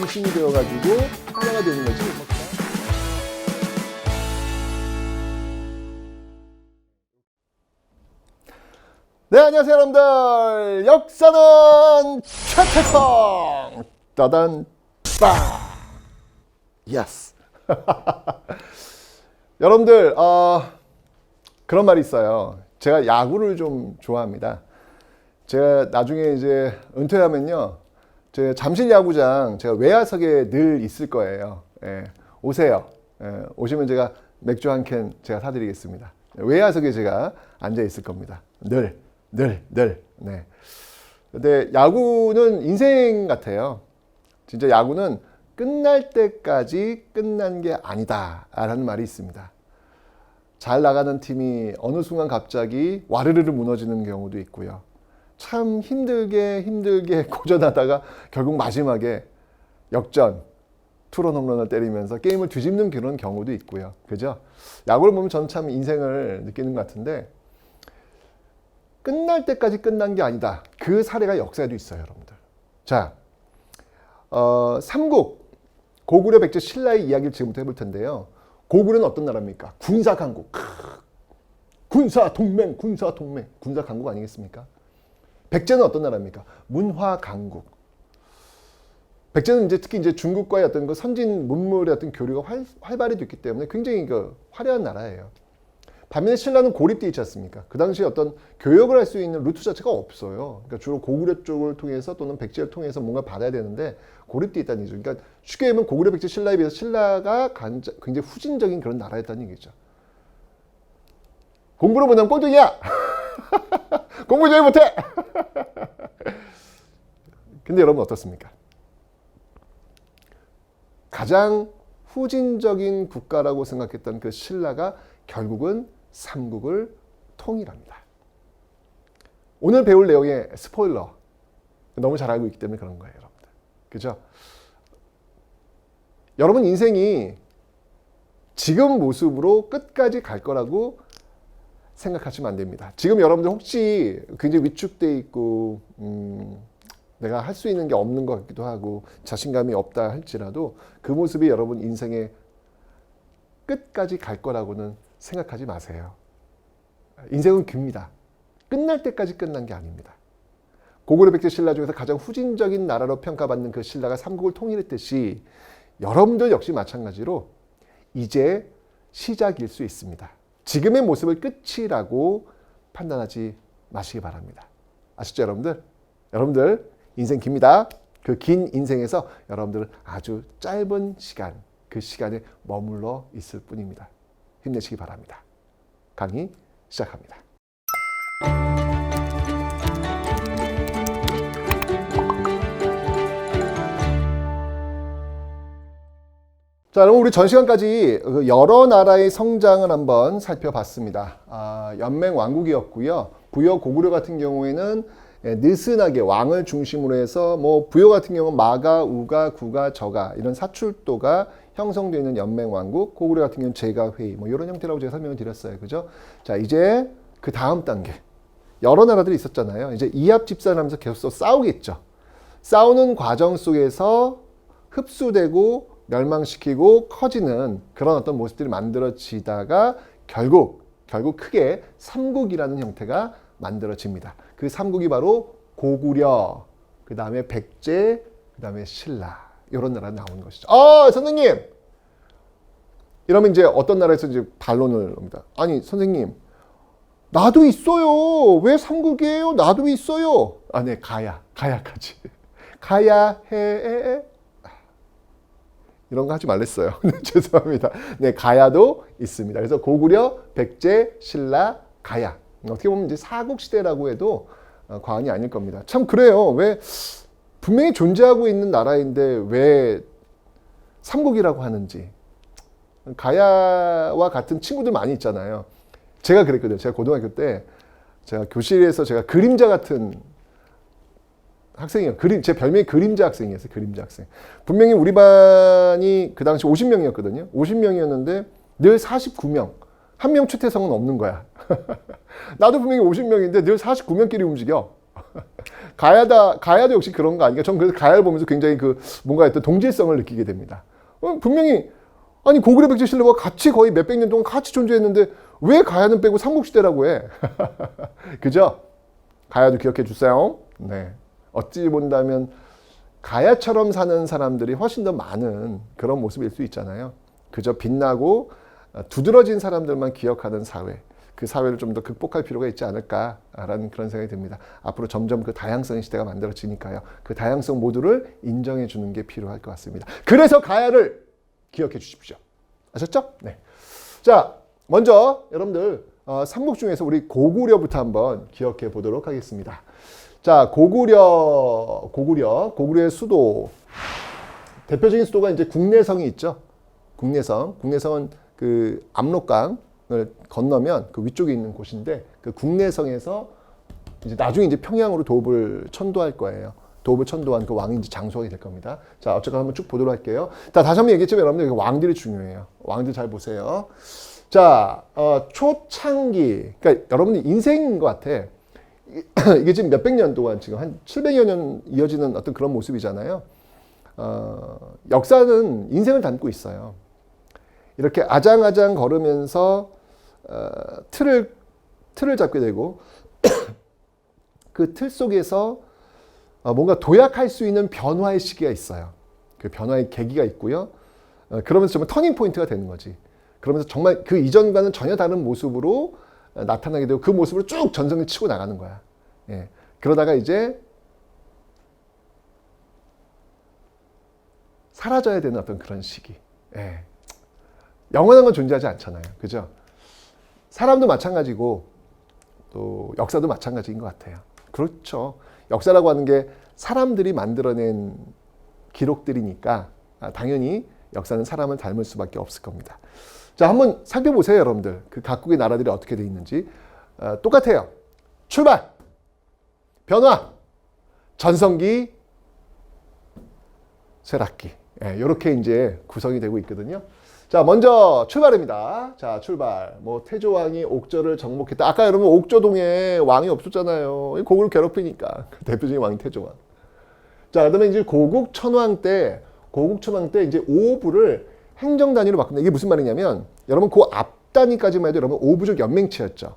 중심이 되어가지고 하나가 되는 거지. 네, 안녕하세요 여러분들. 역사는 최태성 따단 빵. 예스. 여러분들 그런 말이 있어요. 제가 야구를 좀 좋아합니다. 제가 나중에 이제 은퇴하면요, 제가 잠실 야구장 제가 외야석에 늘 있을 거예요. 예, 오세요. 예, 오시면 제가 맥주 한 캔 제가 사드리겠습니다. 외야석에 제가 앉아 있을 겁니다. 늘. 네. 근데 야구는 인생 같아요. 진짜 야구는 끝날 때까지 끝난 게 아니다라는 말이 있습니다. 잘 나가는 팀이 어느 순간 갑자기 와르르르 무너지는 경우도 있고요. 참 힘들게 고전하다가 결국 마지막에 역전, 투런 홈런을 때리면서 게임을 뒤집는 그런 경우도 있고요. 그죠? 야구를 보면 저는 참 인생을 느끼는 것 같은데, 끝날 때까지 끝난 게 아니다. 그 사례가 역사에도 있어요, 여러분들. 자, 삼국, 고구려, 백제, 신라의 이야기를 지금부터 해볼 텐데요. 고구려는 어떤 나라입니까? 군사강국. 군사동맹. 군사강국 아니겠습니까? 백제는 어떤 나라입니까? 문화강국. 백제는 특히 중국과의 어떤 그 선진 문물의 어떤 교류가 활발히 됐기 때문에 굉장히 화려한 나라예요. 반면에 신라는 고립되어 있지 않습니까? 그 당시에 어떤 교역을 할 수 있는 루트 자체가 없어요. 그러니까 주로 고구려 쪽을 통해서 또는 백제를 통해서 뭔가 받아야 되는데 고립되어 있다는 얘기죠. 그러니까 쉽게 얘기하면 고구려, 백제, 신라에 비해서 신라가 굉장히 후진적인 그런 나라였다는 얘기죠. 공부를 못하면 꼴등이야! 공부 잘 못해! 근데 여러분 어떻습니까? 가장 후진적인 국가라고 생각했던 그 신라가 결국은 삼국을 통일합니다. 오늘 배울 내용의 스포일러 너무 잘 알고 있기 때문에 그런 거예요, 여러분들. 그죠? 여러분 인생이 지금 모습으로 끝까지 갈 거라고 생각하시면 안 됩니다. 지금 여러분들 혹시 굉장히 위축돼 있고 내가 할 수 있는 게 없는 것 같기도 하고 자신감이 없다 할지라도 그 모습이 여러분 인생의 끝까지 갈 거라고는 생각하지 마세요. 인생은 깁니다. 끝날 때까지 끝난 게 아닙니다. 고구려, 백제, 신라 중에서 가장 후진적인 나라로 평가받는 그 신라가 삼국을 통일했듯이 여러분들 역시 마찬가지로 이제 시작일 수 있습니다. 지금의 모습을 끝이라고 판단하지 마시기 바랍니다. 아시죠, 여러분들? 여러분들 인생 깁니다. 그 긴 인생에서 여러분들은 아주 짧은 시간, 그 시간에 머물러 있을 뿐입니다. 힘내시기 바랍니다. 강의 시작합니다. 자, 그럼 우리 전 시간까지 여러 나라의 성장을 한번 살펴봤습니다. 연맹 왕국이었고요. 부여 고구려 같은 경우에는 느슨하게 왕을 중심으로 해서 부여 같은 경우는 마가, 우가, 구가, 저가 이런 사출도가 형성되어 있는 연맹 왕국, 고구려 같은 경우는 제가 회의 이런 형태라고 제가 설명을 드렸어요. 그죠? 자, 이제 그 다음 단계. 여러 나라들이 있었잖아요. 이제 이합 집산하면서 계속 싸우겠죠. 싸우는 과정 속에서 흡수되고 멸망시키고 커지는 그런 어떤 모습들이 만들어지다가 결국 크게 삼국이라는 형태가 만들어집니다. 그 삼국이 바로 고구려, 그 다음에 백제, 그 다음에 신라 이런 나라 나오는 것이죠. 선생님! 이러면 이제 어떤 나라에서 이제 반론을 합니다. 아니 선생님, 나도 있어요. 왜 삼국이에요? 나도 있어요. 네, 가야까지. 가야 해. 이런 거 하지 말랬어요. 죄송합니다. 네, 가야도 있습니다. 그래서 고구려, 백제, 신라, 가야. 어떻게 보면 이제 사국시대라고 해도 과언이 아닐 겁니다. 참 그래요. 왜 분명히 존재하고 있는 나라인데 왜 삼국이라고 하는지. 가야와 같은 친구들 많이 있잖아요. 제가 그랬거든요. 제가 고등학교 때 제가 교실에서 제가 그림자 같은 학생이에요. 제 별명이 그림자 학생이었어요. 그림자 학생. 분명히 우리 반이 그 당시 50명이었거든요. 50명이었는데 늘 49명. 한 명 최태성은 없는 거야. 나도 분명히 50명인데 늘 49명끼리 움직여. 가야도 역시 그런 거 아닌가? 전 그래서 가야를 보면서 굉장히 그 뭔가 어떤 동질성을 느끼게 됩니다. 분명히 아니 고구려 백제 신라와 같이 거의 몇백 년 동안 같이 존재했는데 왜 가야는 빼고 삼국시대라고 해? 그죠? 가야도 기억해 주세요. 네. 어찌 본다면 가야처럼 사는 사람들이 훨씬 더 많은 그런 모습일 수 있잖아요. 그저 빛나고 두드러진 사람들만 기억하는 사회. 그 사회를 좀 더 극복할 필요가 있지 않을까라는 그런 생각이 듭니다. 앞으로 점점 그 다양성의 시대가 만들어지니까요. 그 다양성 모두를 인정해 주는 게 필요할 것 같습니다. 그래서 가야를 기억해 주십시오. 아셨죠? 네. 자, 먼저 여러분들 삼국 중에서 우리 고구려부터 한번 기억해 보도록 하겠습니다. 자, 고구려의 수도. 대표적인 수도가 이제 국내성이 있죠. 국내성은 그 압록강을 건너면 그 위쪽에 있는 곳인데 그 국내성에서 이제 나중에 이제 평양으로 도읍을 천도할 거예요. 도읍을 천도한 그 왕이 이제 장수하게 될 겁니다. 자, 어쨌거나 한번 쭉 보도록 할게요. 자, 다시 한번 얘기했지만 여러분들 왕들이 중요해요. 왕들 잘 보세요. 자, 초창기. 그러니까 여러분들 인생인 것 같아. 이게 지금 몇백 년 동안 지금 한 700여 년 이어지는 어떤 그런 모습이잖아요. 역사는 인생을 담고 있어요. 이렇게 아장아장 걸으면서 틀을 잡게 되고 그 틀 속에서 뭔가 도약할 수 있는 변화의 시기가 있어요. 그 변화의 계기가 있고요. 그러면서 정말 터닝 포인트가 되는 거지. 그러면서 정말 그 이전과는 전혀 다른 모습으로 나타나게 되고 그 모습으로 쭉 전성을 치고 나가는 거야. 예. 그러다가 이제 사라져야 되는 어떤 그런 시기. 예. 영원한 건 존재하지 않잖아요. 그죠? 사람도 마찬가지고 또 역사도 마찬가지인 것 같아요. 그렇죠. 역사라고 하는 게 사람들이 만들어낸 기록들이니까 당연히 역사는 사람을 닮을 수밖에 없을 겁니다. 자, 한번 살펴보세요, 여러분들. 그 각국의 나라들이 어떻게 돼 있는지. 똑같아요. 출발, 변화, 전성기, 쇠락기. 이렇게 이제 구성이 되고 있거든요. 자, 먼저 출발입니다. 자, 출발. 뭐 태조왕이 옥저를 정복했다. 아까 여러분 옥저동에 왕이 없었잖아요. 고구려 괴롭히니까. 대표적인 왕이 태조왕. 자, 그다음에 이제 고국천왕 때 이제 오부를 행정 단위로 바꾼다. 이게 무슨 말이냐면 여러분 그 앞 단위까지만 해도 여러분 오부족 연맹체였죠.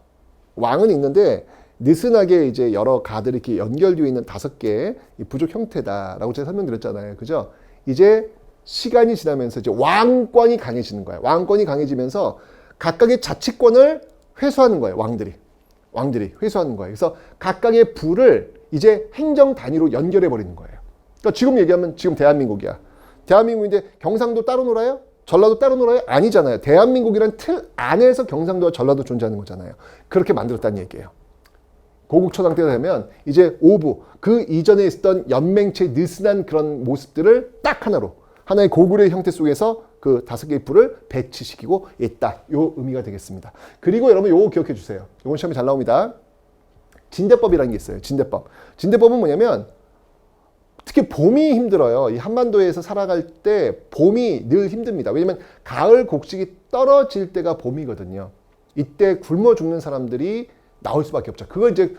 왕은 있는데 느슨하게 이제 여러 가들이 이렇게 연결되어 있는 5개의 부족 형태다라고 제가 설명드렸잖아요. 그죠? 이제 시간이 지나면서 이제 왕권이 강해지는 거예요. 왕권이 강해지면서 각각의 자치권을 회수하는 거예요. 왕들이 회수하는 거예요. 그래서 각각의 부를 이제 행정 단위로 연결해 버리는 거예요. 그러니까 지금 얘기하면 지금 대한민국이야. 대한민국인데 경상도 따로 놀아요? 전라도 따로 놀아요? 아니잖아요. 대한민국이란 틀 안에서 경상도와 전라도 존재하는 거잖아요. 그렇게 만들었다는 얘기예요. 고국천왕 때가 되면 이제 오부, 그 이전에 있었던 연맹체 느슨한 그런 모습들을 딱 하나의 고구려의 형태 속에서 그 5개의 부를 배치시키고 있다. 요 의미가 되겠습니다. 그리고 여러분 요거 기억해 주세요. 요건 시험에 잘 나옵니다. 진대법이라는 게 있어요. 진대법은 뭐냐면 특히 봄이 힘들어요. 이 한반도에서 살아갈 때 봄이 늘 힘듭니다. 왜냐면 가을 곡식이 떨어질 때가 봄이거든요. 이때 굶어 죽는 사람들이 나올 수밖에 없죠. 그걸 이제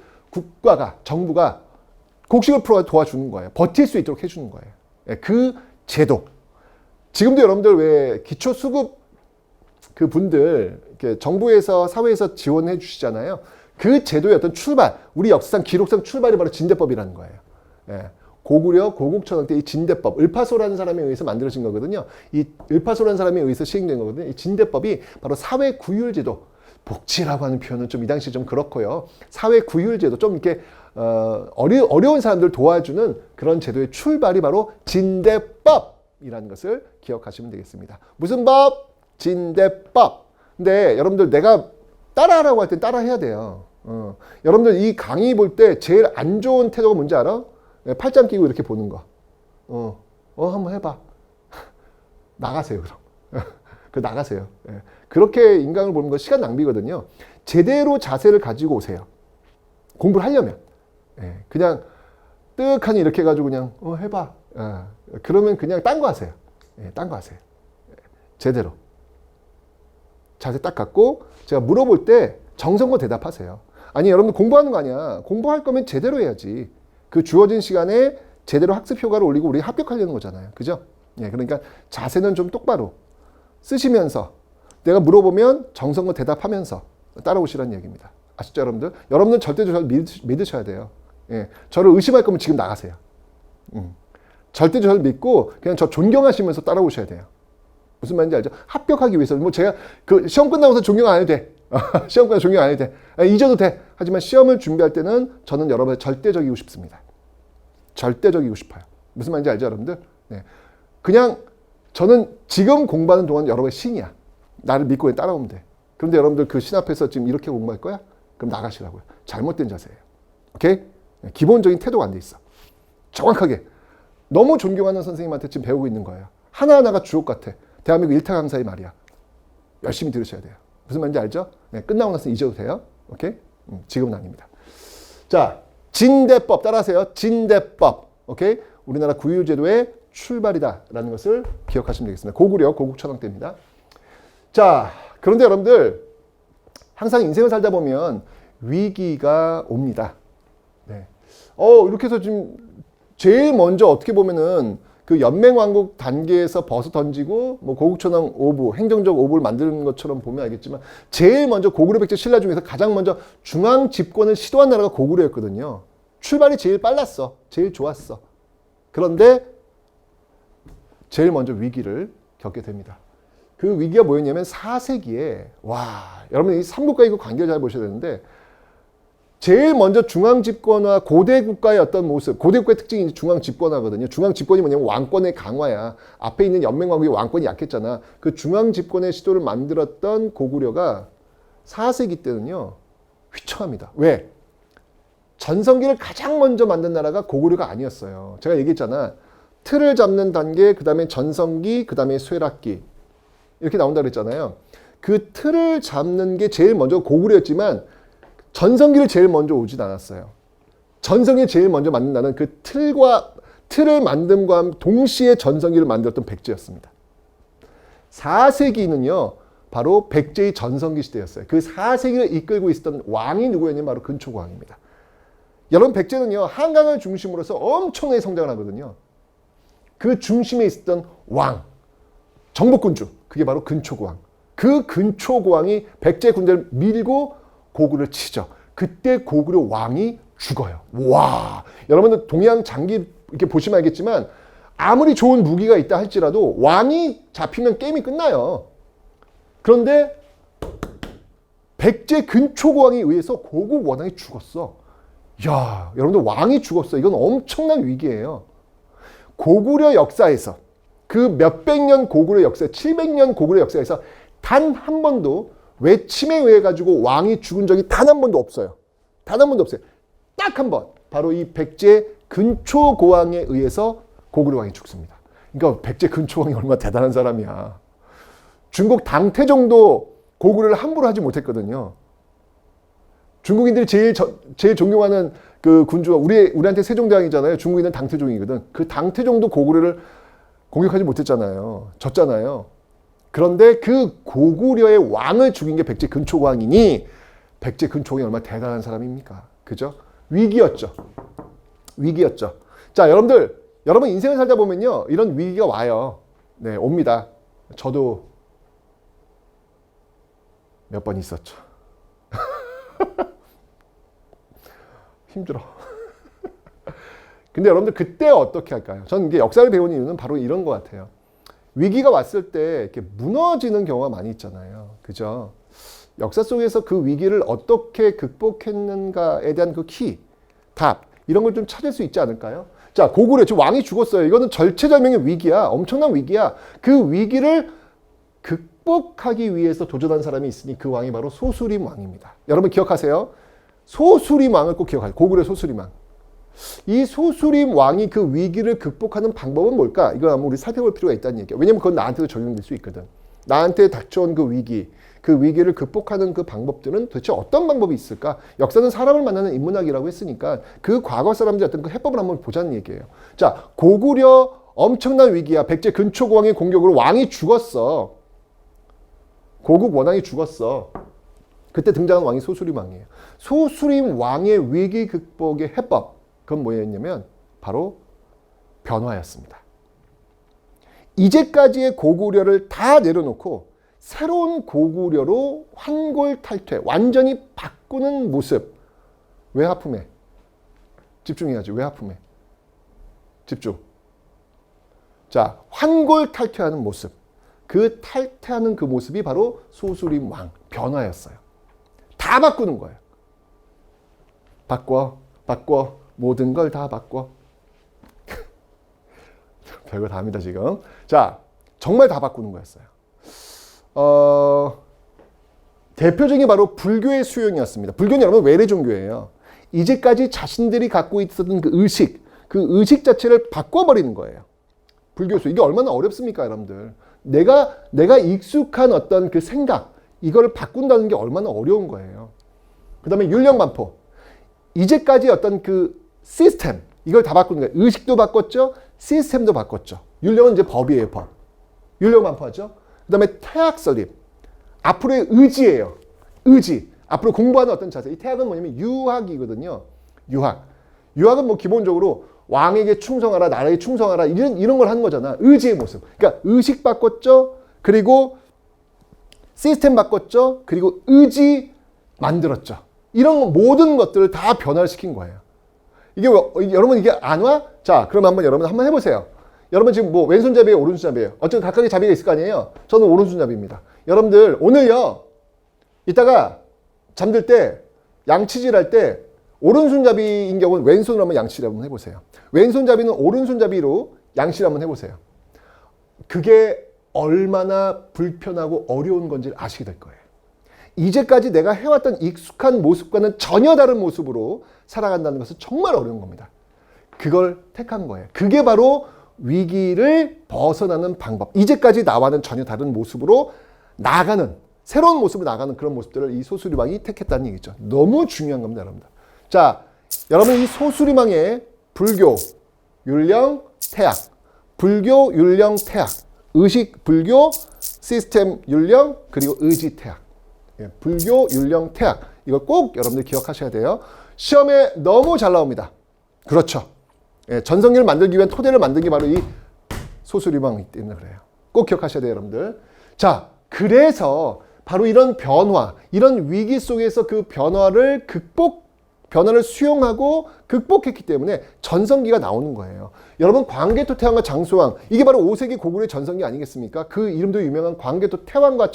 정부가 곡식을 풀어 도와주는 거예요. 버틸 수 있도록 해주는 거예요. 그 제도. 지금도 여러분들 왜 기초수급 그 분들 이렇게 정부에서 사회에서 지원해 주시잖아요. 그 제도의 어떤 출발, 우리 역사상 기록상 출발이 바로 진대법이라는 거예요. 고구려 고국천왕 때 이 진대법, 을파소라는 사람에 의해서 만들어진 거거든요. 이 을파소라는 사람에 의해서 시행된 거거든요. 이 진대법이 바로 사회구휼제도, 복지라고 하는 표현은 좀 이 당시 좀 그렇고요. 사회구휼제도, 좀 이렇게 어려운 사람들 도와주는 그런 제도의 출발이 바로 진대법이라는 것을 기억하시면 되겠습니다. 무슨 법? 진대법. 근데 여러분들 내가 따라하라고 할 땐 따라해야 돼요. 여러분들 이 강의 볼 때 제일 안 좋은 태도가 뭔지 알아? 팔짱 끼고 이렇게 보는 거. 한번 해봐. 나가세요, 그럼. 나가세요. 그렇게 인강을 보는 건 시간 낭비거든요. 제대로 자세를 가지고 오세요. 공부를 하려면. 그냥 뜨악하니 이렇게 해가지고 그냥 해봐. 그러면 그냥 딴 거 하세요. 딴 거 하세요. 제대로. 자세 딱 갖고 제가 물어볼 때 정성껏 대답하세요. 아니 여러분들 공부하는 거 아니야. 공부할 거면 제대로 해야지. 그 주어진 시간에 제대로 학습 효과를 올리고 우리 합격하려는 거잖아요. 그죠? 예, 그러니까 자세는 좀 똑바로 쓰시면서 내가 물어보면 정성껏 대답하면서 따라오시라는 얘기입니다. 아시죠, 여러분들? 여러분들 절대 저를 믿으셔야 돼요. 예, 저를 의심할 거면 지금 나가세요. 절대 저를 믿고 그냥 저 존경하시면서 따라오셔야 돼요. 무슨 말인지 알죠? 합격하기 위해서. 뭐 제가 그 시험 끝나고서 존경 안 해도 돼. 시험 끝나고 존경 안 해도 돼. 잊어도 돼. 하지만 시험을 준비할 때는 저는 여러분의 절대적이고 싶습니다. 절대적이고 싶어요. 무슨 말인지 알죠, 여러분들? 네. 그냥 저는 지금 공부하는 동안 여러분의 신이야. 나를 믿고 그냥 따라오면 돼. 그런데 여러분들 그 신 앞에서 지금 이렇게 공부할 거야? 그럼 나가시라고요. 잘못된 자세예요. 오케이? 네. 기본적인 태도가 안 돼 있어. 정확하게. 너무 존경하는 선생님한테 지금 배우고 있는 거예요. 하나하나가 주옥 같아. 대한민국 일타 강사의 말이야. 열심히 들으셔야 돼요. 무슨 말인지 알죠? 네, 끝나고 나서 잊어도 돼요. 오케이? 지금은 아닙니다. 자, 진대법 따라하세요. 진대법. 오케이? 우리나라 구유제도의 출발이다라는 것을 기억하시면 되겠습니다. 고구려, 고국천왕 때입니다. 자, 그런데 여러분들 항상 인생을 살다 보면 위기가 옵니다. 네. 이렇게 해서 지금 제일 먼저 어떻게 보면은 그 연맹왕국 단계에서 벗어 던지고 뭐 고국천왕 오부, 행정적 오부를 만드는 것처럼 보면 알겠지만 제일 먼저 고구려 백제 신라 중에서 가장 먼저 중앙 집권을 시도한 나라가 고구려였거든요. 출발이 제일 빨랐어. 제일 좋았어. 그런데 제일 먼저 위기를 겪게 됩니다. 그 위기가 뭐였냐면 4세기에 여러분 이 삼국과 이거 관계를 잘 보셔야 되는데 제일 먼저 중앙 집권화, 고대 국가의 어떤 모습, 고대 국가의 특징이 중앙 집권화거든요. 중앙 집권이 뭐냐면 왕권의 강화야. 앞에 있는 연맹왕국의 왕권이 약했잖아. 그 중앙 집권의 시도를 만들었던 고구려가 4세기 때는요, 휘청합니다. 왜? 전성기를 가장 먼저 만든 나라가 고구려가 아니었어요. 제가 얘기했잖아. 틀을 잡는 단계, 그 다음에 전성기, 그 다음에 쇠락기. 이렇게 나온다 그랬잖아요. 그 틀을 잡는 게 제일 먼저 고구려였지만 전성기를 제일 먼저 오진 않았어요. 전성기를 제일 먼저 만든다는 그 틀을 만듦과 동시에 전성기를 만들었던 백제였습니다. 4세기는요, 바로 백제의 전성기 시대였어요. 그 4세기를 이끌고 있었던 왕이 누구였냐면 바로 근초고왕입니다. 여러분, 백제는요, 한강을 중심으로서 엄청나게 성장을 하거든요. 그 중심에 있었던 왕, 정복군주, 그게 바로 근초고왕. 그 근초고왕이 백제 군대를 밀고 고구려를 치죠. 그때 고구려 왕이 죽어요. 와, 여러분들 동양 장기 이렇게 보시면 알겠지만 아무리 좋은 무기가 있다 할지라도 왕이 잡히면 게임이 끝나요. 그런데 백제 근초고왕에 의해서 고국 원왕이 죽었어. 야, 여러분들 왕이 죽었어. 이건 엄청난 위기예요. 고구려 역사에서 그 몇백 년 고구려 역사, 700년 고구려 역사에서 단 한 번도 외침에 의해 가지고 왕이 죽은 적이 단 한 번도 없어요. 단 한 번도 없어요. 딱 한 번. 바로 이 백제 근초고왕에 의해서 고구려 왕이 죽습니다. 그러니까 백제 근초왕이 얼마나 대단한 사람이야. 중국 당태종도 고구려를 함부로 하지 못했거든요. 중국인들이 제일 존경하는 그 군주가 우리한테 세종대왕이잖아요. 중국인은 당태종이거든. 그 당태종도 고구려를 공격하지 못했잖아요. 졌잖아요. 그런데 그 고구려의 왕을 죽인 게 백제 근초고왕이니 백제 근초고왕이 얼마나 대단한 사람입니까? 그죠? 위기였죠. 위기였죠. 자, 여러분 인생을 살다 보면요, 이런 위기가 와요. 네, 옵니다. 저도 몇 번 있었죠. 힘들어. 근데 여러분들 그때 어떻게 할까요? 저는 이게 역사를 배우는 이유는 바로 이런 것 같아요. 위기가 왔을 때 이렇게 무너지는 경우가 많이 있잖아요. 그죠? 역사 속에서 그 위기를 어떻게 극복했는가에 대한 그 답, 이런 걸 좀 찾을 수 있지 않을까요? 자, 고구려, 지금 왕이 죽었어요. 이거는 절체절명의 위기야. 엄청난 위기야. 그 위기를 극복하기 위해서 도전한 사람이 있으니 그 왕이 바로 소수림 왕입니다. 여러분 기억하세요. 소수림 왕을 꼭 기억하세요. 고구려 소수림 왕. 이 소수림 왕이 그 위기를 극복하는 방법은 뭘까? 이걸 한번 우리 살펴볼 필요가 있다는 얘기예요. 왜냐면 그건 나한테도 적용될 수 있거든. 나한테 닥쳐온 그 위기를 극복하는 그 방법들은 도대체 어떤 방법이 있을까? 역사는 사람을 만나는 인문학이라고 했으니까 그 과거 사람들의 어떤 그 해법을 한번 보자는 얘기예요. 자, 고구려 엄청난 위기야. 백제 근초고왕의 공격으로 왕이 죽었어. 고국 원왕이 죽었어. 그때 등장한 왕이 소수림 왕이에요. 소수림 왕의 위기 극복의 해법, 그건 뭐였냐면 바로 변화였습니다. 이제까지의 고구려를 다 내려놓고 새로운 고구려로 환골탈퇴, 완전히 바꾸는 모습. 왜 하품해? 집중해야지. 왜 하품해? 집중. 자, 환골탈퇴하는 모습. 그 탈퇴하는 그 모습이 바로 소수림 왕, 변화였어요. 다 바꾸는 거예요. 바꿔. 모든 걸 다 바꿔. 별거 다 합니다, 지금. 자, 정말 다 바꾸는 거였어요. 대표적인 바로 불교의 수용이었습니다. 불교는 여러분 외래 종교예요. 이제까지 자신들이 갖고 있었던 그 의식 자체를 바꿔버리는 거예요. 불교수. 이게 얼마나 어렵습니까, 여러분들? 내가 익숙한 어떤 그 생각, 이거를 바꾼다는 게 얼마나 어려운 거예요. 그 다음에 율령반포. 이제까지 어떤 그 시스템, 이걸 다 바꾸는 거예요. 의식도 바꿨죠, 시스템도 바꿨죠. 율령은 이제 법이에요, 법. 율령반포하죠. 그 다음에 태학설립. 앞으로의 의지예요. 의지. 앞으로 공부하는 어떤 자세. 이 태학은 뭐냐면 유학이거든요. 유학은 뭐 기본적으로 왕에게 충성하라, 나라에 충성하라, 이런 걸 하는 거잖아. 의지의 모습. 그러니까 의식 바꿨죠. 그리고 시스템 바꿨죠. 그리고 의지 만들었죠. 이런 모든 것들을 다 변화를 시킨 거예요. 여러분 이게 안 와? 자, 그럼 여러분 한번 해보세요. 여러분 지금 뭐 왼손잡이에요, 오른손잡이에요? 어쨌든 각각의 잡이가 있을 거 아니에요? 저는 오른손잡이입니다. 여러분들 오늘요, 이따가 잠들 때 양치질 할 때 오른손잡이인 경우는 왼손으로 한번 양치를 한번 해보세요. 왼손잡이는 오른손잡이로 양치를 한번 해보세요. 그게 얼마나 불편하고 어려운 건지 아시게 될 거예요. 이제까지 내가 해왔던 익숙한 모습과는 전혀 다른 모습으로 살아간다는 것은 정말 어려운 겁니다. 그걸 택한 거예요. 그게 바로 위기를 벗어나는 방법. 이제까지 나와는 전혀 다른 모습으로 나아가는, 새로운 모습으로 나가는 그런 모습들을 이 소수리망이 택했다는 얘기죠. 너무 중요한 겁니다, 여러분들. 자, 여러분 이 소수리망의 불교, 율령, 태학, 불교, 율령, 태학, 의식, 불교, 시스템, 율령, 그리고 의지, 태학. 불교, 율령, 태학. 이거 꼭 여러분들 기억하셔야 돼요. 시험에 너무 잘 나옵니다. 그렇죠. 전성기를 만들기 위한 토대를 만든 게 바로 이 소수리망이기 때문에 그래요. 꼭 기억하셔야 돼요, 여러분들. 자, 그래서 바로 이런 변화, 이런 위기 속에서 그 변화를 수용하고 극복했기 때문에 전성기가 나오는 거예요. 여러분 광개토 태왕과 장수왕, 이게 바로 5세기 고구려의 전성기 아니겠습니까? 그 이름도 유명한 광개토 태왕과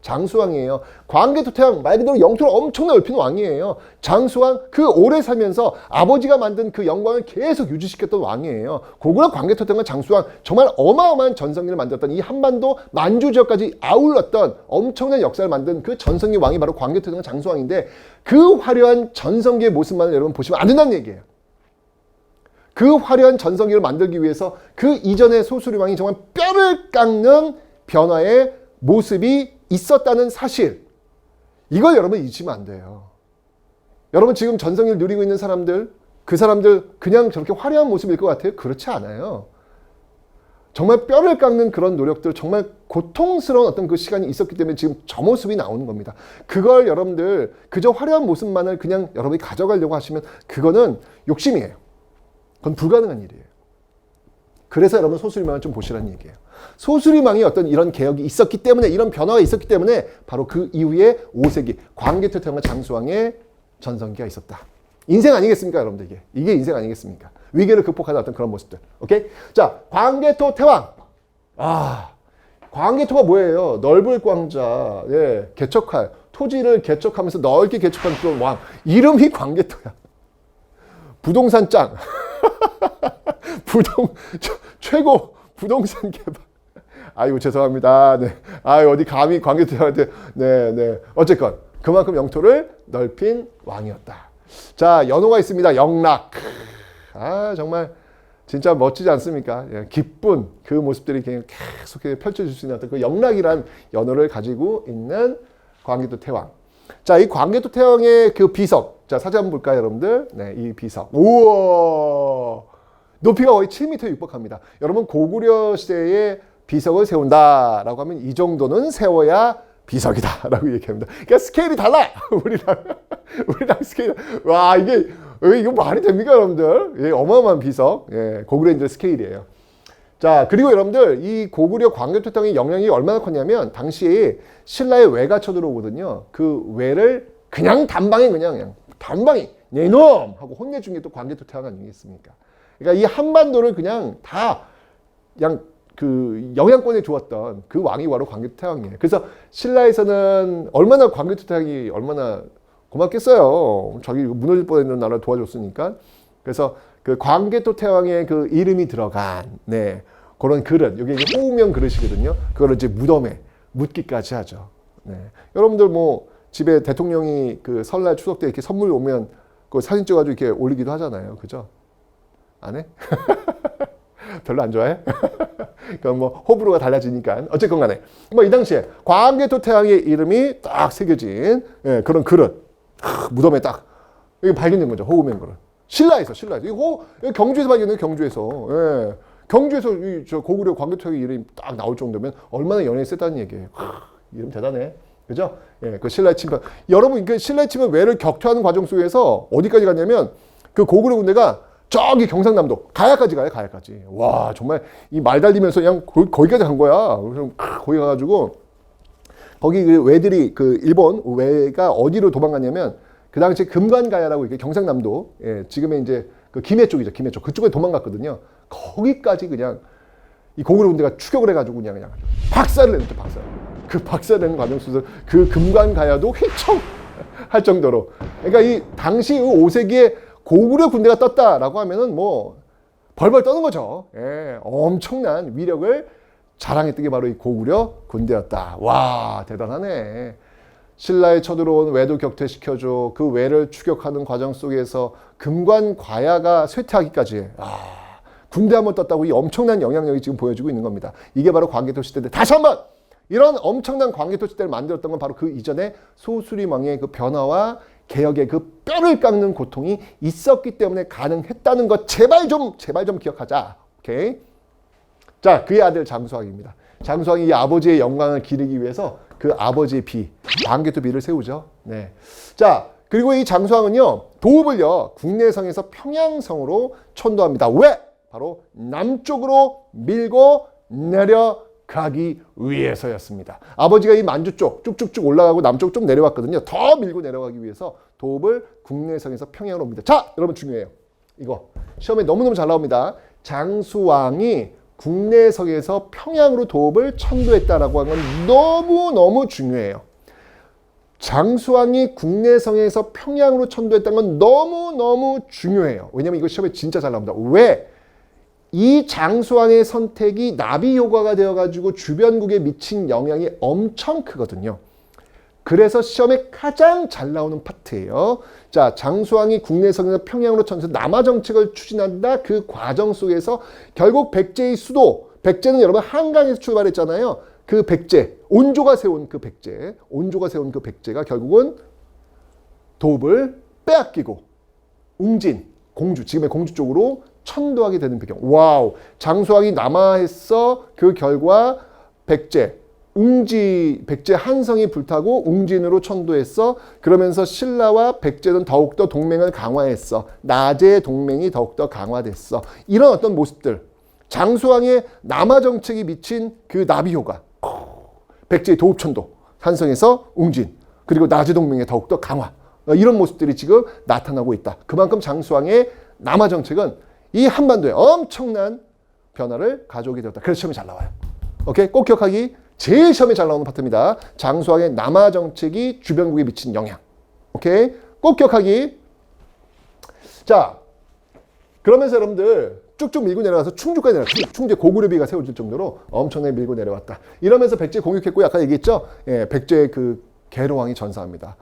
장수왕이에요. 광개토 태왕 말 그대로 영토를 엄청나게 넓힌 왕이에요. 장수왕 그 오래 살면서 아버지가 만든 그 영광을 계속 유지시켰던 왕이에요. 고구려 광개토 태왕과 장수왕 정말 어마어마한 전성기를 만들었던 이 한반도 만주 지역까지 아울렀던 엄청난 역사를 만든 그 전성기 왕이 바로 광개토 태왕과 장수왕인데, 그 화려한 전성기의 모습만을 여러분 보시면 안 된다는 얘기예요. 그 화려한 전성기를 만들기 위해서 그 이전의 소수리왕이 정말 뼈를 깎는 변화의 모습이 있었다는 사실, 이걸 여러분 잊으면 안 돼요. 여러분 지금 전성기를 누리고 있는 사람들, 그 사람들 그냥 저렇게 화려한 모습일 것 같아요? 그렇지 않아요. 정말 뼈를 깎는 그런 노력들, 정말 고통스러운 어떤 그 시간이 있었기 때문에 지금 저 모습이 나오는 겁니다. 그걸 여러분들 그저 화려한 모습만을 그냥 여러분이 가져가려고 하시면 그거는 욕심이에요. 그건 불가능한 일이에요. 그래서 여러분 소수리망을 좀 보시라는 얘기예요. 소수리망이 어떤 이런 개혁이 있었기 때문에, 이런 변화가 있었기 때문에 바로 그 이후에 5세기 광개토 태왕과 장수왕의 전성기가 있었다. 인생 아니겠습니까, 여러분들? 이게 인생 아니겠습니까? 위기를 극복하는 어떤 그런 모습들. 오케이? 자, 광개토 태왕. 광개토가 뭐예요? 넓을 광자, 개척할, 토지를 개척하면서 넓게 개척한 그런 왕. 이름이 광개토야. 부동산 짱. 최고 부동산 개발. 아이고, 죄송합니다. 네. 어디 감히 광개토 태왕한테. 네. 어쨌건, 그만큼 영토를 넓힌 왕이었다. 자, 연호가 있습니다. 영락. 정말 진짜 멋지지 않습니까? 기쁜 그 모습들이 그냥 계속 펼쳐질 수 있는 어떤 그 영락이란 연호를 가지고 있는 광개토 태왕. 자, 이 광개토 태왕의 그 비석. 자, 사진 한번 볼까요, 여러분들? 네, 이 비석. 우와! 높이가 거의 7m 육박합니다. 여러분, 고구려 시대에 비석을 세운다라고 하면 이 정도는 세워야 비석이다라고 얘기합니다. 그러니까 스케일이 달라. 우리랑 스케일. 와, 이게 이거 말이 됩니까, 여러분들? 예, 어마어마한 비석. 예, 고구려인들 스케일이에요. 자, 그리고 여러분들, 이 고구려 광개토탕의 영향이 얼마나 컸냐면, 당시에 신라의 외가 쳐들어오거든요. 그 외를 그냥 단방에 단방에, 네 놈! 하고 혼내준 게 또 광개토탕 아니겠습니까? 그러니까 이 한반도를 그냥 다, 그냥 그 영향권에 주었던 그 왕이 바로 광개토태왕이에요. 그래서 신라에서는 얼마나 광개토태왕이 얼마나 고맙겠어요. 자기 무너질 뻔했는 나라를 도와줬으니까. 그래서 그 광개토태왕의 그 이름이 들어간 네, 그런 그릇, 이게 호우명 그릇이거든요. 그거를 이제 무덤에 묻기까지 하죠. 네. 여러분들 뭐 집에 대통령이 그 설날 추석 때 이렇게 선물 오면 그 사진 찍어가지고 이렇게 올리기도 하잖아요. 그죠? 안 해? 별로 안 좋아해? 그럼 뭐 호불호가 달라지니까 어쨌건 간에 뭐 이 당시에 광개토태왕의 이름이 딱 새겨진 예, 그런 그릇 무덤에 딱 여기 발견된 거죠. 호우명 그릇. 신라에서 이거 경주에서 발견해요. 경주에서 예. 경주에서 저 고구려 광개토태왕의 이름이 딱 나올 정도면 얼마나 연예에 셌다는 얘기예요. 이름 대단해. 그죠? 예, 그 신라의 침략. 여러분, 그 신라의 침략 외를 격퇴하는 과정 속에서 어디까지 갔냐면 그 고구려 군대가 저기 경상남도 가야까지 가요. 가야까지. 와, 정말 이 말 달리면서 그냥 거기까지 간 거야. 그래서 거기 가가지고 거기 그 외들이 그 일본 외가 어디로 도망갔냐면 그 당시 금관가야라고 이렇게 경상남도 예, 지금의 이제 그 김해 쪽이죠. 김해 쪽 그쪽에 도망갔거든요. 거기까지 그냥 이 고구려 군대가 추격을 해가지고 그냥 박살을 냈죠. 박살. 그 박살내는 과정 속에서 그 금관가야도 휘청할 정도로. 그러니까 이 당시 5세기에 고구려 군대가 떴다라고 하면은 뭐 벌벌 떠는 거죠. 예, 엄청난 위력을 자랑했던 게 바로 이 고구려 군대였다. 와, 대단하네. 신라에 쳐들어온 외도 격퇴시켜줘. 그 외를 추격하는 과정 속에서 금관과야가 쇠퇴하기까지. 군대 한번 떴다고 이 엄청난 영향력이 지금 보여주고 있는 겁니다. 이게 바로 광개토 시대인데 다시 한번 이런 엄청난 광개토 시대를 만들었던 건 바로 그 이전에 소수림왕의 그 변화와 개혁의 그 뼈를 깎는 고통이 있었기 때문에 가능했다는 것 제발 좀 기억하자. 오케이. 자, 그의 아들 장수왕입니다. 장수왕이 이 아버지의 영광을 기리기 위해서 그 아버지의 비, 광개토 비를 세우죠. 네. 자, 그리고 이 장수왕은요, 도읍을요, 국내성에서 평양성으로 천도합니다. 왜? 바로 남쪽으로 밀고 내려가기 위해서였습니다. 아버지가 이 만주 쪽 쭉쭉쭉 올라가고 남쪽 좀 내려왔거든요. 더 밀고 내려가기 위해서 도읍을 국내성에서 평양으로 옵니다. 자, 여러분 중요해요. 이거 시험에 너무너무 잘 나옵니다. 장수왕이 국내성에서 평양으로 도읍을 천도했다라고 하는 건 너무너무 중요해요. 장수왕이 국내성에서 평양으로 천도했다는 건 너무너무 중요해요. 왜냐면 이거 시험에 진짜 잘 나옵니다. 왜? 이 장수왕의 선택이 나비 효과가 되어가지고 주변국에 미친 영향이 엄청 크거든요. 그래서 시험에 가장 잘 나오는 파트예요. 자, 장수왕이 국내성에서 평양으로 천도해서 남하 정책을 추진한다. 그 과정 속에서 결국 백제의 수도, 백제는 여러분 한강에서 출발했잖아요. 그 백제, 온조가 세운 그 백제가 결국은 도읍을 빼앗기고 웅진, 공주, 지금의 공주 쪽으로 천도하게 되는 배경. 와우, 장수왕이 남하했어. 그 결과 백제 한성이 불타고 웅진으로 천도했어. 그러면서 신라와 백제는 더욱더 동맹을 강화했어. 나제의 동맹이 더욱더 강화됐어. 이런 어떤 모습들, 장수왕의 남하 정책이 미친 그 나비 효과, 백제의 도읍천도, 한성에서 웅진, 그리고 나제 동맹의 더욱더 강화, 이런 모습들이 지금 나타나고 있다. 그만큼 장수왕의 남하 정책은 이 한반도에 엄청난 변화를 가져오게 되었다. 그래서 시험에 잘 나와요. 오케이? 꼭 기억하기. 제일 시험에 잘 나오는 파트입니다. 장수왕의 남하 정책이 주변국에 미친 영향. 오케이? 꼭 기억하기. 자, 그러면서 여러분들 쭉쭉 밀고 내려가서 충주까지 내려갔어요. 충주에 고구려비가 세워질 정도로 엄청나게 밀고 내려왔다. 이러면서 백제 공격했고, 아까 얘기했죠? 예, 백제의 그 계로왕이 전사합니다.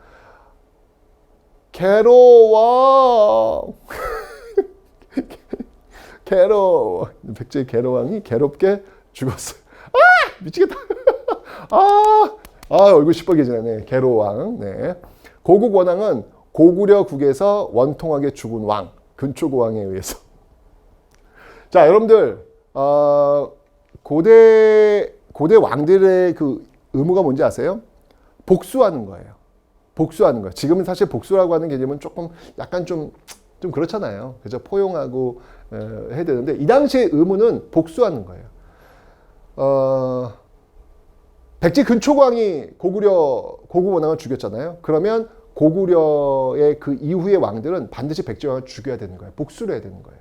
계로왕. 백제의 계로왕이 괴롭게 죽었어요. 미치겠다. 얼굴 시뻘개지네. 계로왕. 네. 고국 원왕은 고구려국에서 원통하게 죽은 왕, 근초고왕에 의해서. 자, 여러분들, 고대 왕들의 그 의무가 뭔지 아세요? 복수하는 거예요. 복수하는 거예요. 지금은 사실 복수라고 하는 개념은 조금 약간 좀 좀 그렇잖아요. 그죠? 포용하고 해야 되는데 이 당시의 의무는 복수하는 거예요. 백제 근초광이 고구 원왕을 죽였잖아요. 그러면 고구려의 그 이후의 왕들은 반드시 백제왕을 죽여야 되는 거예요. 복수를 해야 되는 거예요.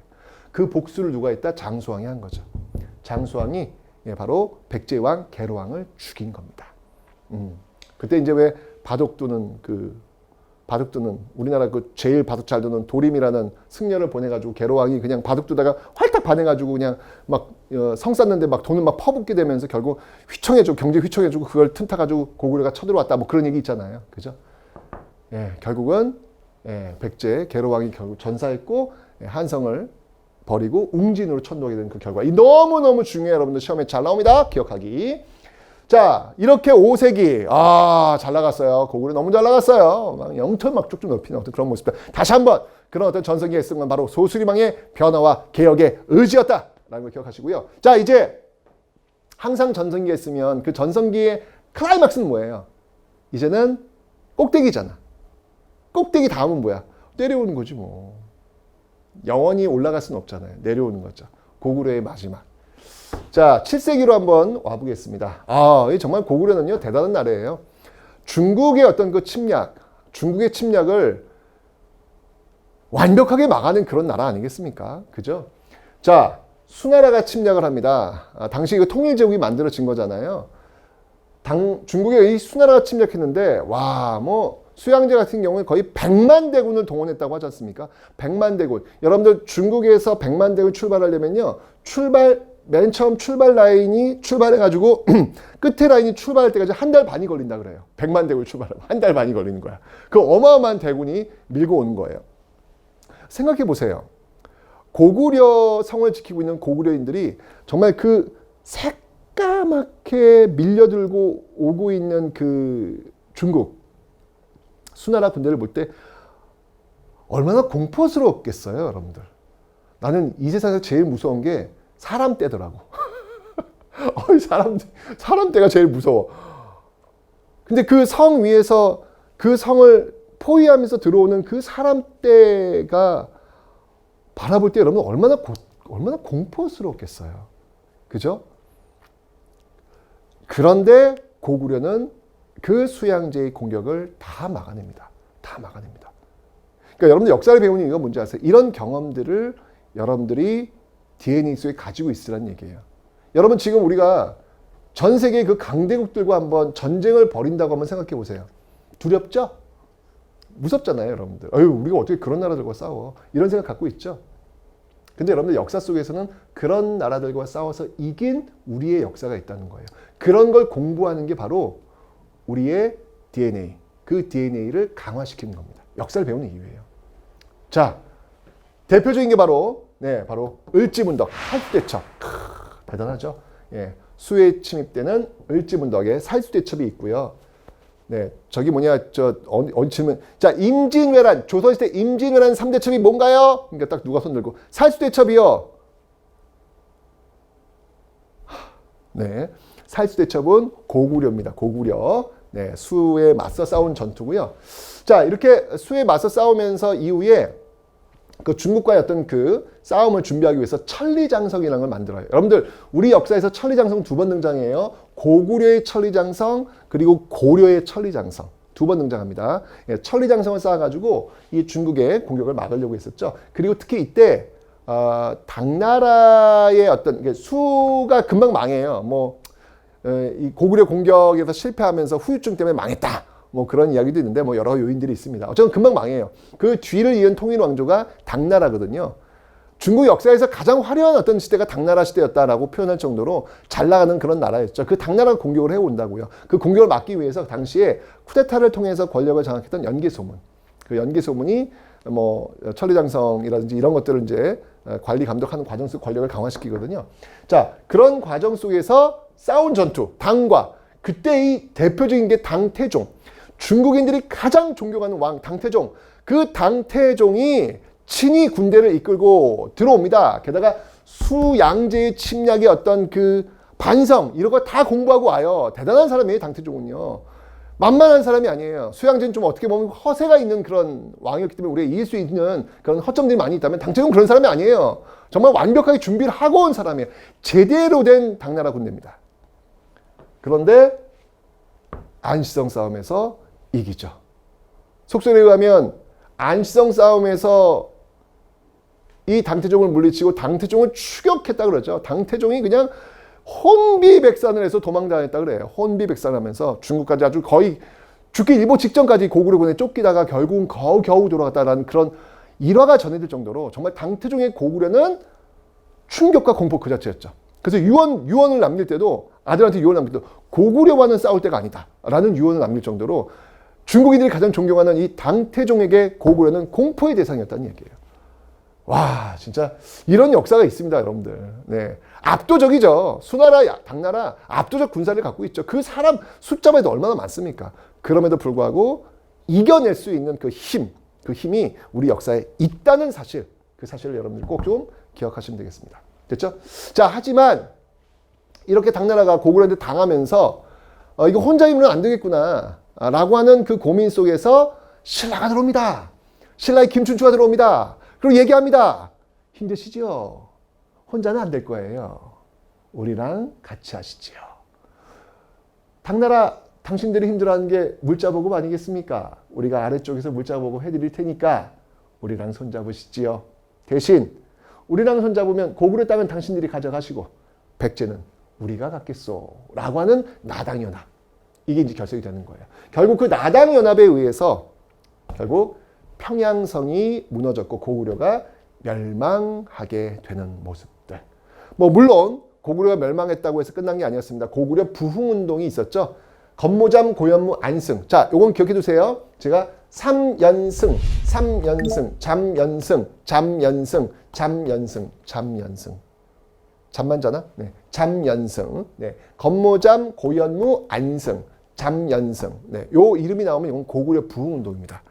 그 복수를 누가 했다? 장수왕이 한 거죠. 장수왕이 바로 백제왕 계로왕을 죽인 겁니다. 그때 이제 왜 바둑두는 우리나라 그 제일 바둑 잘 두는 도림이라는 승려를 보내가지고 계로왕이 그냥 바둑 두다가 활딱 반해가지고 그냥 막 성 쌌는데 막 돈을 막 퍼붓게 되면서 결국 경제 휘청해주고 그걸 틈타가지고 고구려가 쳐들어왔다 뭐 그런 얘기 있잖아요. 그죠? 결국은 백제 계로왕이 결국 전사했고 한성을 버리고 웅진으로 천도하게 된 그 결과. 이 너무너무 중요해요. 여러분들 시험에 잘 나옵니다. 기억하기. 자, 이렇게 5세기. 잘 나갔어요. 고구려 너무 잘 나갔어요. 막 영털 막 쭉쭉 넓히는 어떤 그런 모습들. 다시 한번 그런 어떤 전성기의 승은 바로 소수리망의 변화와 개혁의 의지였다. 라는 걸 기억하시고요. 자, 이제 항상 전성기에 있으면 그 전성기의 클라이막스는 뭐예요? 이제는 꼭대기잖아. 꼭대기 다음은 뭐야? 내려오는 거지 뭐. 영원히 올라갈 수는 없잖아요. 내려오는 거죠. 고구려의 마지막. 자, 7세기로 한번 와보겠습니다. 정말 고구려는요, 대단한 나라예요. 중국의 어떤 그 중국의 침략을 완벽하게 막아낸 그런 나라 아니겠습니까? 그죠? 자, 수나라가 침략을 합니다. 당시 그 통일제국이 만들어진 거잖아요. 중국의 이 수나라가 침략했는데, 수양제 같은 경우에 거의 100만 대군을 동원했다고 하지 않습니까? 100만 대군. 여러분들 중국에서 100만 대군 출발하려면요. 맨 처음 출발 라인이 출발해가지고 끝에 라인이 출발할 때까지 한 달 반이 걸린다 그래요. 100만 대군 출발하면 한 달 반이 걸리는 거야. 그 어마어마한 대군이 밀고 오는 거예요. 생각해 보세요. 고구려 성을 지키고 있는 고구려인들이 정말 그 새까맣게 밀려들고 오고 있는 그 중국 수나라 군대를 볼 때 얼마나 공포스러웠겠어요, 여러분들. 나는 이 세상에서 제일 무서운 게 사람 떼더라고. 사람 떼가 제일 무서워. 근데 그 성 위에서 그 성을 포위하면서 들어오는 그 사람 떼가 바라볼 때 여러분 얼마나 공포스러웠겠어요. 그죠? 그런데 고구려는 그 수양제의 공격을 다 막아냅니다. 그러니까 여러분들 역사를 배우는 이유가 뭔지 아세요? 이런 경험들을 여러분들이 DNA 속에 가지고 있으라는 얘기예요. 여러분 지금 우리가 전 세계 그 강대국들과 한번 전쟁을 벌인다고 한번 생각해 보세요. 두렵죠? 무섭잖아요, 여러분들. 우리가 어떻게 그런 나라들과 싸워? 이런 생각 갖고 있죠? 근데 여러분들 역사 속에서는 그런 나라들과 싸워서 이긴 우리의 역사가 있다는 거예요. 그런 걸 공부하는 게 바로 우리의 DNA, 그 DNA를 강화시키는 겁니다. 역사를 배우는 이유예요. 자, 대표적인 게 바로 을지문덕, 살수대첩. 대단하죠? 수에 침입되는 을지문덕의 살수대첩이 있고요. 저기 질문. 자, 임진왜란, 조선시대 임진왜란 3대첩이 뭔가요? 그러니까 딱 누가 손 들고. 살수대첩이요. 살수대첩은 고구려입니다. 고구려. 수에 맞서 싸운 전투고요. 자, 이렇게 수에 맞서 싸우면서 이후에 그 중국과의 어떤 그 싸움을 준비하기 위해서 천리장성이라는 걸 만들어요. 여러분들 우리 역사에서 천리장성 2번 등장해요. 고구려의 천리장성 그리고 고려의 천리장성 2번 등장합니다. 천리장성을 쌓아가지고 이 중국의 공격을 막으려고 했었죠. 그리고 특히 이때 당나라의 어떤 수가 금방 망해요. 이 고구려 공격에서 실패하면서 후유증 때문에 망했다. 그런 이야기도 있는데 여러 요인들이 있습니다. 어쨌든 금방 망해요. 그 뒤를 이은 통일 왕조가 당나라거든요. 중국 역사에서 가장 화려한 어떤 시대가 당나라 시대였다라고 표현할 정도로 잘 나가는 그런 나라였죠. 그 당나라가 공격을 해온다고요. 그 공격을 막기 위해서 당시에 쿠데타를 통해서 권력을 장악했던 연개소문. 그 연개소문이 천리장성이라든지 이런 것들을 이제 관리 감독하는 과정 속 권력을 강화시키거든요. 자, 그런 과정 속에서 싸운 전투, 당과 그때의 대표적인 게 당태종. 중국인들이 가장 존경하는 왕 당태종. 그 당태종이 친히 군대를 이끌고 들어옵니다. 게다가 수양제의 침략의 어떤 그 반성 이런 거 다 공부하고 와요. 대단한 사람이에요, 당태종은요. 만만한 사람이 아니에요. 수양제는 좀 어떻게 보면 허세가 있는 그런 왕이었기 때문에 우리가 이길 수 있는 그런 허점들이 많이 있다면 당태종은 그런 사람이 아니에요. 정말 완벽하게 준비를 하고 온 사람이에요. 제대로 된 당나라 군대입니다. 그런데 안시성 싸움에서 이기죠. 속설에 의하면 안시성 싸움에서 이 당태종을 물리치고 당태종을 추격했다 그러죠. 당태종이 그냥 혼비백산을 해서 도망다녔다 그래요. 혼비백산하면서 중국까지 아주 거의 죽기 일보 직전까지 고구려군에 쫓기다가 결국은 겨우 돌아갔다라는 그런 일화가 전해질 정도로 정말 당태종의 고구려는 충격과 공포 그 자체였죠. 그래서 유언을 남길 때도 아들한테 유언을 남길 때도 고구려와는 싸울 때가 아니다라는 유언을 남길 정도로 중국인들이 가장 존경하는 이 당태종에게 고구려는 공포의 대상이었다는 얘기예요. 와, 진짜 이런 역사가 있습니다, 여러분들. 네. 압도적이죠. 수나라, 당나라 압도적 군사를 갖고 있죠. 그 사람 숫자만 해도 얼마나 많습니까? 그럼에도 불구하고 이겨낼 수 있는 그 힘이 우리 역사에 있다는 사실, 그 사실을 여러분들 꼭 좀 기억하시면 되겠습니다. 됐죠? 자, 하지만 이렇게 당나라가 고구려한테 당하면서 이거 혼자 힘으로는 안 되겠구나 라고 하는 그 고민 속에서 신라가 들어옵니다. 신라의 김춘추가 들어옵니다. 그리고 얘기합니다. 힘드시죠? 혼자는 안 될 거예요. 우리랑 같이 하시지요. 당나라 당신들이 힘들어하는 게 물자보급 아니겠습니까? 우리가 아래쪽에서 물자보급 해드릴 테니까 우리랑 손잡으시지요. 대신 우리랑 손잡으면 고구려 땅은 당신들이 가져가시고 백제는 우리가 갖겠소 라고 하는 나당연합. 이게 이제 결석이 되는 거예요. 결국 그 나당연합에 의해서 결국 평양성이 무너졌고 고구려가 멸망하게 되는 모습들. 뭐 물론 고구려가 멸망했다고 해서 끝난 게 아니었습니다. 고구려 부흥운동이 있었죠. 건모잠, 고현무, 안승. 자, 요건 기억해 두세요. 제가 삼연승, 잠연승. 잠만 자나? 네. 잠연승. 네. 건모잠, 고현무, 안승, 잠연승. 네. 요 이름이 나오면 이건 고구려 부흥운동입니다.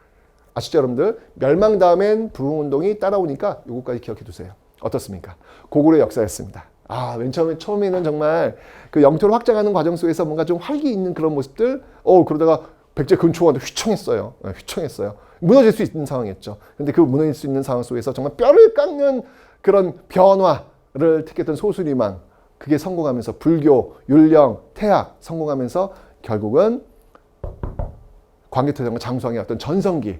아시죠, 여러분들? 멸망 다음엔 부흥운동이 따라오니까 요거까지 기억해 두세요. 어떻습니까? 고구려 역사였습니다. 아, 맨 처음에는 정말 그 영토를 확장하는 과정 속에서 뭔가 좀 활기 있는 그런 모습들, 그러다가 백제 근초가 휘청했어요. 휘청했어요. 무너질 수 있는 상황이었죠. 근데 그 무너질 수 있는 상황 속에서 정말 뼈를 깎는 그런 변화를 택했던 소수리망, 그게 성공하면서 불교, 율령, 태학 성공하면서 결국은 광개토장과 장수왕의 어떤 전성기,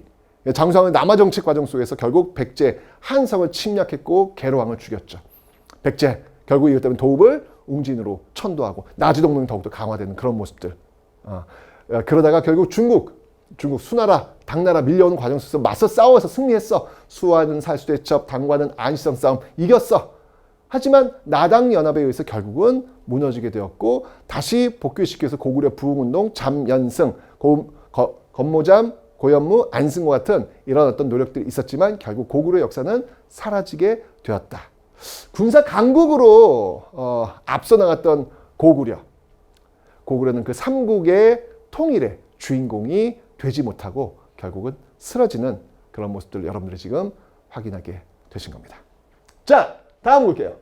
장수왕은 남하 정책 과정 속에서 결국 백제 한성을 침략했고 계로왕을 죽였죠. 백제 결국 이것 때문에 도읍을 웅진으로 천도하고 나주동맹이 더욱더 강화되는 그런 모습들. 그러다가 결국 중국 수나라, 당나라 밀려오는 과정 속에서 맞서 싸워서 승리했어. 수와는 살수대첩, 당과는 안시성 싸움 이겼어. 하지만 나당연합에 의해서 결국은 무너지게 되었고 다시 복귀시켜서 고구려 부흥운동, 잠연승, 건모잠, 고현무, 안승과 같은 이런 어떤 노력들이 있었지만 결국 고구려 역사는 사라지게 되었다. 군사 강국으로 앞서 나갔던 고구려는 그 삼국의 통일의 주인공이 되지 못하고 결국은 쓰러지는 그런 모습들을 여러분들이 지금 확인하게 되신 겁니다. 자, 다음 볼게요.